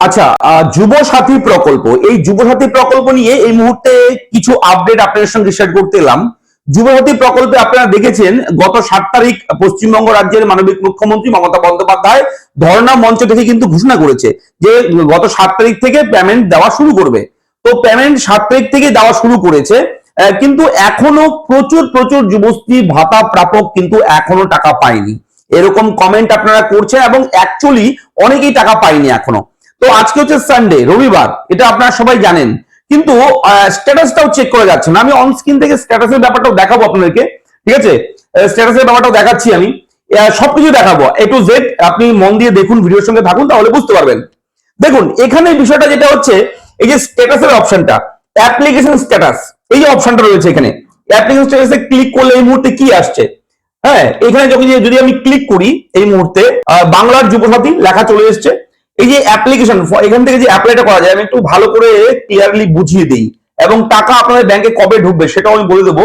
আচ্ছা, যুবসাথী প্রকল্প, এই যুবসাথী প্রকল্প নিয়ে এই মুহূর্তে কিছু আপডেট আপনাদের সঙ্গে শেয়ার করতে এলাম। যুবসাথী প্রকল্পে আপনারা দেখেছেন গত 7 তারিখ পশ্চিমবঙ্গ রাজ্যের মাননীয় মুখ্যমন্ত্রী মমতা বন্দ্যোপাধ্যায় ধর্ণা মঞ্চ থেকে কিন্তু ঘোষণা করেছে যে গত 7 তারিখ থেকে পেমেন্ট দেওয়া শুরু করবে। তো পেমেন্ট 7 তারিখ থেকে দেওয়া শুরু করেছে, কিন্তু এখনো প্রচুর প্রচুর যুবশ্রী ভাতা প্রাপক কিন্তু এখনো টাকা পায়নি, এরকম কমেন্ট আপনারা করছেন এবং অ্যাকচুয়ালি অনেকেই টাকা পায়নি এখনো। তো আজকে হচ্ছে সানডে, রবিবার, এটা আপনারা সবাই জানেন, কিন্তু স্ট্যাটাসটাও চেক করা যাচ্ছে না। আমি অন স্ক্রিন থেকে স্ট্যাটাসের ব্যাপারটাও দেখাবো আপনাদেরকে, ঠিক আছে? স্ট্যাটাসের ব্যাপারটাও দেখাচ্ছি আমি, সবকিছু দেখাবো এ টু জেড। আপনি মন দিয়ে দেখুন, ভিডিওর সঙ্গে থাকুন, তাহলে বুঝতে পারবেন। দেখুন এখানে বিষয়টা যেটা হচ্ছে, এই যে স্ট্যাটাসের অপশনটা, অ্যাপ্লিকেশন স্ট্যাটাস, এই যে অপশনটা রয়েছে এখানে, অ্যাপ্লিকেশন স্ট্যাটাসে ক্লিক করলে এই মুহূর্তে কি আসছে? হ্যাঁ, এখানে যদি আমি ক্লিক করি এই মুহূর্তে বাংলার যুবসাথী লেখা চলে এসছে। এই যে অ্যাপ্লিকেশন, এখান থেকে যে অ্যাপ্লাইটা করা যায় আমি একটু ভালো করে ক্লিয়ারলি বুঝিয়ে দিই, এবং টাকা আপনাদের ব্যাংকে কবে ঢুকবে সেটাও আমি বলে দেবো।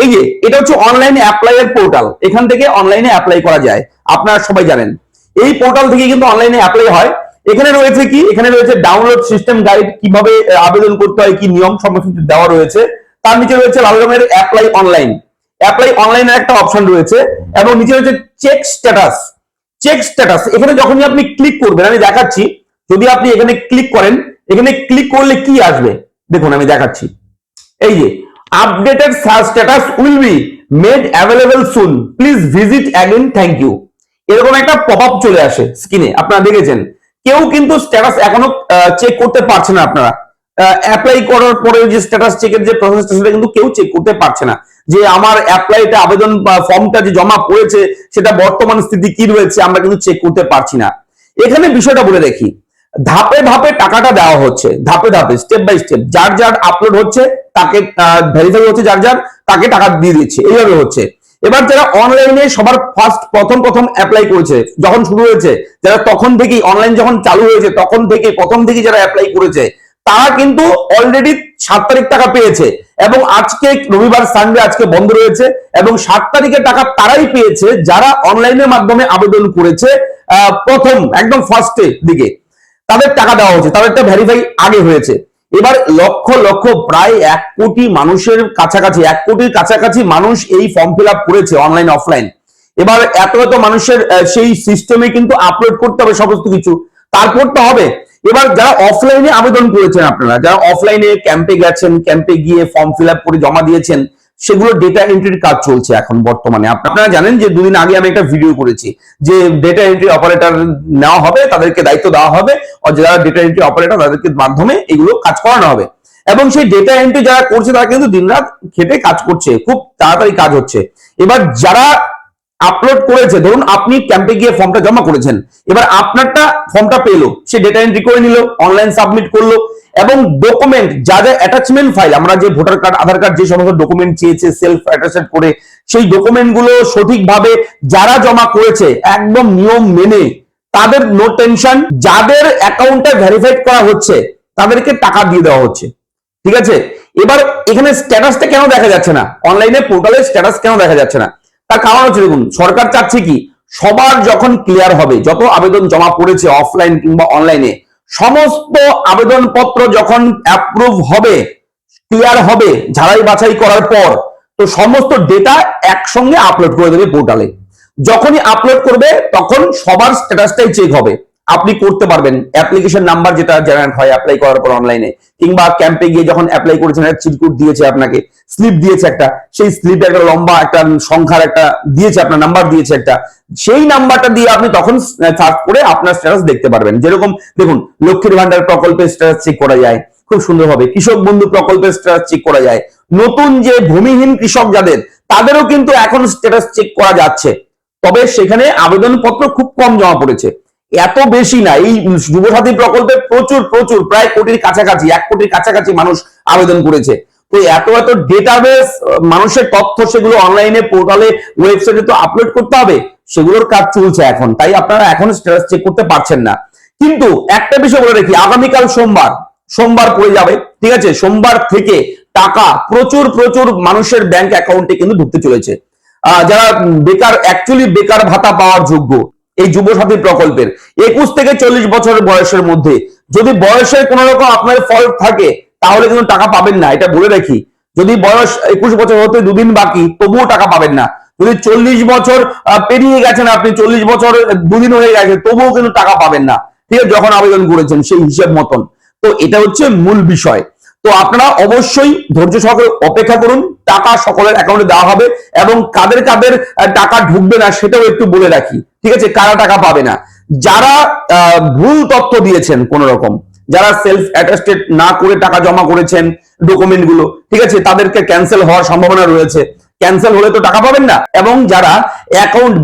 এই যে এটা হচ্ছে অনলাইনে অ্যাপ্লাইয়ের পোর্টাল, এখান থেকে অনলাইনে অ্যাপ্লাই করা যায়, আপনারা সবাই জানেন। এই পোর্টাল থেকে কিন্তু অনলাইনে অ্যাপ্লাই হয়। এখানে রয়েছে কি, এখানে রয়েছে ডাউনলোড সিস্টেম গাইড, কিভাবে আবেদন করতে হয়, কি নিয়ম সমস্ত দেওয়া রয়েছে। তার নিচে রয়েছে লাল রঙের অ্যাপ্লাই অনলাইন, অ্যাপ্লাই অনলাইনের একটা অপশন রয়েছে, এবং নিচে রয়েছে চেক স্ট্যাটাস। চেক স্ট্যাটাস, এখানে যখনই আপনি ক্লিক করবেন, আমি দেখাচ্ছি, যদি আপনি এখানে ক্লিক করেন, এখানে ক্লিক করলে কি আসবে দেখুন, আমি দেখাচ্ছি। এই যে updated status will be made available soon, please visit again, thank you, এরকম একটা পপআপ চলে আসে স্ক্রিনে, আপনারা দেখেছেন। কেউ কিন্তু স্ট্যাটাস এখনো চেক করতে পারছে না। আপনারা অ্যাপ্লাই করার পরে যে স্ট্যাটাস চেকের যে প্রসেসটা, সেটা কিন্তু কেউ চেক করতে পারছে না, যে আমার অ্যাপ্লাইটা আবেদন বা ফর্মটা যে জমা পড়েছে সেটা বর্তমান স্থিতি কি রয়েছে, আমরা কিন্তু চেক করতে পারছি না। এখানে বিষয়টা বলে দেখি, ধাপে ধাপে টাকাটা দেওয়া হচ্ছে, ধাপে ধাপে, স্টেপ বাই স্টেপ, যার যার আপলোড হচ্ছে তাকে ভেরিফাই হচ্ছে, যার যার তাকে টাকা দিয়ে দিচ্ছে, এইভাবে হচ্ছে। এবার যারা অনলাইনে সবার ফার্স্ট প্রথম অ্যাপ্লাই করেছে, যখন শুরু হয়েছে, যারা তখন থেকেই অনলাইন যখন চালু হয়েছে তখন থেকে প্রথম থেকেই যারা অ্যাপ্লাই করেছে, তারা কিন্তু অলরেডি 7 তারিখ টাকা পেয়েছে, এবং আজকে রবিবার সানডে, আজকে বন্ধ রয়েছে, এবং 7 তারিখের টাকা তারাই পেয়েছে যারা অনলাইনের মাধ্যমে আবেদন করেছে প্রথম একদম ফার্স্টে দিকে, তাদের টাকা দেওয়া হচ্ছে, তাদেরটা ভেরিফাই আগে হয়েছে। এবার লক্ষ লক্ষ, প্রায় 1 কোটি মানুষের কাছাকাছি, 1 কোটির কাছাকাছি মানুষ এই ফর্ম ফিল আপ করেছে অনলাইন অফলাইন। এবার এত এত মানুষের সেই সিস্টেমে কিন্তু আপলোড করতে হবে সমস্ত কিছু, তারপর তো হবে। এবার যারা অফলাইনে আবেদন করেছেন, আপনারা যারা অফলাইনে ক্যাম্পে গেছেন, ক্যাম্পে গিয়ে ফর্ম ফিল আপ করে জমা দিয়েছেন, সেগুলো ডেটা এন্ট্রির কাজ চলছে এখন বর্তমানে। আপনারা জানেন যে 2 দিন আগে আমি একটা ভিডিও করেছি যে ডেটা এন্ট্রি অপারেটর নেওয়া হবে, তাদেরকে দায়িত্ব দেওয়া হবে, আর যারা ডেটা এন্ট্রি অপারেটর তাদেরকে মাধ্যমে এগুলো কাজ করানো হবে। এবং সেই ডেটা এন্ট্রি যারা করছে তারা কিন্তু দিনরাত খেটে কাজ করছে, খুব তাড়াতাড়ি কাজ হচ্ছে। এবার যারা আপলোড করেছে, ধরুন আপনি ক্যাম্পে গিয়ে ফর্মটা জমা করেছেন, এবার আপনারটা ফর্মটা পেলো, সে ডেটা এন্ট্রি করে নিল, অনলাইন সাবমিট করলো, এবং ডকুমেন্ট যা যা অ্যাটাচমেন্ট ফাইল, আমরা যে ভোটার কার্ড, আধার কার্ড, যে সমস্ত ডকুমেন্ট চেয়েছে সেলফ অ্যাটাস্টেড করে, সেই ডকুমেন্ট গুলো সঠিকভাবে যারা জমা করেছে একদম নিয়ম মেনে, তাদের নো টেনশন, যাদের অ্যাকাউন্টে ভেরিফাইড করা হচ্ছে তাদেরকে টাকা দিয়ে দেওয়া হচ্ছে, ঠিক আছে? এবার এখানে স্ট্যাটাসটা কেন দেখা যাচ্ছে না, অনলাইনে পোর্টালে স্ট্যাটাস কেন দেখা যাচ্ছে না? তার কারণ হচ্ছে, দেখুন সরকার চাচ্ছে কি, সবার যখন ক্লিয়ার হবে, যত আবেদন জমা পড়েছে অফলাইন কিংবা অনলাইনে, সমস্ত আবেদনপত্র যখন অ্যাপ্রুভ হবে, ক্লিয়ার হবে ঝাড়াই বাছাই করার পর, তো সমস্ত ডেটা একসঙ্গে আপলোড করে দেবে পোর্টালে। যখনই আপলোড করবে তখন সবার স্ট্যাটাসটাই চেক হবে, আপনি করতে পারবেন। অ্যাপ্লিকেশন নাম্বার যেটা জেনারেট হয় অ্যাপ্লাই করার পর অনলাইনে, কিংবা ক্যাম্পে গিয়ে যখন অ্যাপ্লাই করেছেন, একটা চিরকুট দিয়েছে আপনাকে, স্লিপ দিয়েছে একটা, সেই স্লিপে একটা লম্বা একটা সংখ্যার একটা দিয়েছে, আপনার নাম্বার দিয়েছে একটা, সেই নাম্বারটা দিয়ে আপনি তখন সার্চ করে আপনার স্ট্যাটাস দেখতে পারবেন। যেরকম দেখুন, লক্ষ্মীর ভান্ডার প্রকল্পের স্ট্যাটাস চেক করা যায় খুব সুন্দরভাবে, কৃষক বন্ধু প্রকল্পের স্ট্যাটাস চেক করা যায়, নতুন যে ভূমিহীন কৃষক যাদের, তাদেরও কিন্তু এখন স্ট্যাটাস চেক করা যাচ্ছে। তবে সেখানে আবেদনপত্র খুব কম জমা পড়েছে, এত বেশি না। এই যুবসাথী প্রকল্পে প্রচুর প্রচুর, প্রায় কোটির কাছাকাছি, 1 কোটির কাছাকাছি মানুষ আবেদন করেছে। তো এত এত ডেটাবেস, মানুষের তথ্য, সেগুলো অনলাইনে পোর্টালে, ওয়েবসাইটে তো আপলোড করতে হবে, সেগুলোর কাজ চলছে এখন, তাই আপনারা এখন স্ট্যাটাস চেক করতে পারছেন না। কিন্তু একটা বিষয় বলে রাখি, আগামীকাল সোমবার পড়ে যাবে, ঠিক আছে? সোমবার থেকে টাকা প্রচুর প্রচুর মানুষের ব্যাংক অ্যাকাউন্টে কিন্তু ঢুকতে চলেছে। যারা বেকার, অ্যাকচুয়ালি বেকার ভাতা পাওয়ার যোগ্য, এই যুবসাথী প্রকল্পের 21 থেকে 40 বছর বয়সের মধ্যে যদি বয়সের কোন রকম আপনার ফল্ট থাকে তাহলে কিন্তু টাকা পাবেন না, এটা বলে রাখি। যদি বয়স 21 বছর হতে দুদিন বাকি তবুও টাকা পাবেন না। যদি 40 বছর পেরিয়ে গেছেন, আপনি 40 বছর দুদিন হয়ে গেছে তবুও কিন্তু টাকা পাবেন না, ঠিক আছে, যখন আবেদন করেছেন সেই হিসেব মতন। তো এটা হচ্ছে মূল বিষয়। তো আপনারা অবশ্যই ধৈর্য সহকারে অপেক্ষা করুন, টাকা সকলের অ্যাকাউন্টে দেওয়া হবে এবং কাদের কাদের টাকা ঢুকবে না সেটাও একটু বলে রাখি, ঠিক আছে, কারা টাকা পাবে না। যারা ভুল তথ্য দিয়েছেন কোন রকম, যারা সেলফ অ্যাটেস্টেড না করে টাকা জমা করেছেন ডকুমেন্ট গুলো, ঠিক আছে, তাদেরকে ক্যান্সেল হওয়ার সম্ভাবনা রয়েছে, ক্যান্সেল হলে তো টাকা পাবেন না। এবং যারা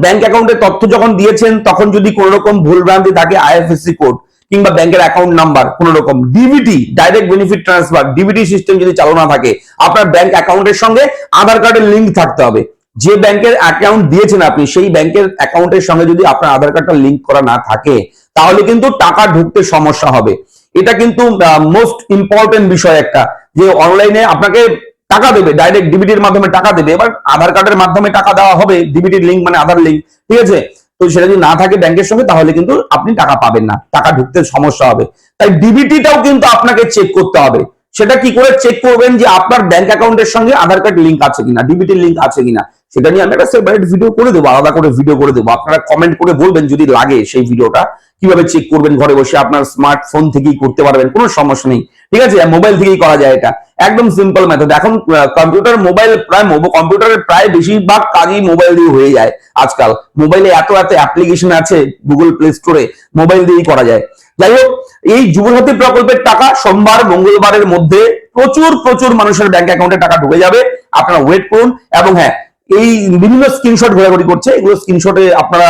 ব্যাংক অ্যাকাউন্টের তথ্য যখন দিয়েছেন তখন যদি কোন রকম ভুল ভ্রান্তি থাকে, আইএফএসসি কোড কিংবা ব্যাংকের অ্যাকাউন্ট নাম্বার, কোন রকম DBT direct benefit transfer DBT system যদি চালু না থাকে, আপনার ব্যাংক অ্যাকাউন্টের সঙ্গে আধার কার্ডের লিঙ্ক থাকতে হবে। যে ব্যাংকের অ্যাকাউন্ট দিয়েছেন আপনি সেই ব্যাংকের অ্যাকাউন্টের সঙ্গে যদি আপনার আধার কার্ডটা লিঙ্ক করা না থাকে তাহলে কিন্তু টাকা ঢুকতে সমস্যা হবে। এটা কিন্তু মোস্ট ইম্পর্টেন্ট বিষয় একটা, যে অনলাইনে আপনাকে টাকা দেবে, ডাইরেক্ট ডিবিটির মাধ্যমে টাকা দেবে, এবার আধার কার্ডের মাধ্যমে টাকা দেওয়া হবে, ডিবিটির লিঙ্ক মানে আধার লিঙ্ক, ঠিক আছে। তো সেটা যদি না থাকে ব্যাংকের সঙ্গে তাহলে কিন্তু আপনি টাকা পাবেন না, টাকা ঢুকতে সমস্যা হবে। তাই ডিবিটিটাও কিন্তু আপনাকে চেক করতে হবে। সেটা কি করে চেক করবেন, যে আপনার ব্যাংক অ্যাকাউন্টের সঙ্গে আধার কার্ড লিঙ্ক আছে কিনা, ডিবিটির লিঙ্ক আছে কিনা, সেটা নিয়ে আমি একটা সেপারেট ভিডিও করে দেবো, আলাদা করে ভিডিও করে দেবো। আপনারা কমেন্ট করে বলবেন যদি লাগে সেই ভিডিওটা, কিভাবে চেক করবেন ঘরে বসে আপনার স্মার্টফোন থেকেই করতে পারবেন, কোনো সমস্যা নেই, ঠিক আছে, মোবাইল থেকেই করা যায়, এটা একদম সিম্পল মেথড। এখন কম্পিউটার মোবাইল কম্পিউটারের প্রায় বেশিরভাগ কাজই মোবাইল দিয়ে হয়ে যায় আজকাল। মোবাইলে এত এত অ্যাপ্লিকেশন আছে গুগল প্লে স্টোরে, মোবাইল দিয়েই করা যায়। যাই হোক, এই যুবসাথী প্রকল্পের টাকা সোমবার মঙ্গলবারের মধ্যে প্রচুর প্রচুর মানুষের ব্যাংক অ্যাকাউন্টে টাকা ঢুকে যাবে, আপনারা ওয়েট করুন। এবং হ্যাঁ, এই বিভিন্ন স্ক্রিনশট ঘোরাঘুরি করছে, এগুলো স্ক্রিনশটে আপনারা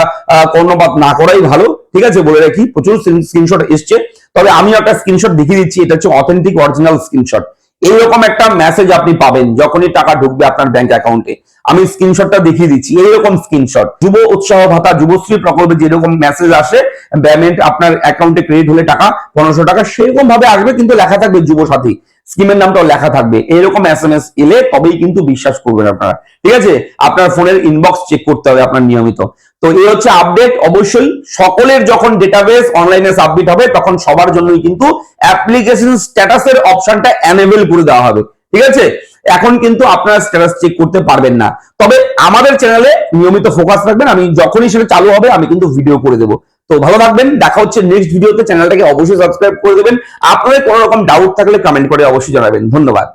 কর্ণপাত না করাই ভালো, ঠিক আছে, বলে রাখি। প্রচুর স্ক্রিনশট এসছে, তবে আমি একটা স্ক্রিনশট দেখিয়ে দিচ্ছি, এটা হচ্ছে অথেন্টিক অরিজিনাল স্ক্রিনশট। এইরকম একটা মেসেজ আপনি পাবেন যখনই টাকা ঢুকবে আপনার ব্যাংক অ্যাকাউন্টে। আমি স্ক্রিনশটটা দেখিয়ে দিচ্ছি, এইরকম স্ক্রিনশট। যুব উৎসাহ ভাতা যুবশ্রী প্রকল্পে যেরকম মেসেজ আসে, পেমেন্ট আপনার অ্যাকাউন্টে ক্রেডিট হলে টাকা 1500 টাকা, সেরকম ভাবে আসবে, কিন্তু লেখা থাকবে যুবসাথী, স্কিমের নামটাও লেখা থাকবে। এইরকম এসএমএস এলে তবেই কিন্তু বিশ্বাস করবেন আপনারা, ঠিক আছে। আপনার ফোনের ইনবক্স চেক করতে হবে আপনার নিয়মিত। তো এই হচ্ছে আপডেট। অবশ্যই সকলের যখন ডেটাবেস অনলাইনে সাবমিট হবে তখন সবার জন্যই কিন্তু অ্যাপ্লিকেশন স্ট্যাটাসের অপশনটা এনেবল করে দেওয়া হবে, ঠিক আছে। এখন কিন্তু আপনারা স্ট্যাটাস চেক করতে পারবেন না, তবে আমাদের চ্যানেলে নিয়মিত ফোকাস রাখবেন, আমি যখনই সেটা চালু হবে আমি কিন্তু ভিডিও করে দেবো। তো ভালো থাকবেন, দেখা হচ্ছে নেক্সট ভিডিওতে। চ্যানেলটাকে অবশ্যই সাবস্ক্রাইব করে দেবেন। আপনাদের কোনো রকম ডাউট থাকলে কমেন্ট করে অবশ্যই জানাবেন। ধন্যবাদ।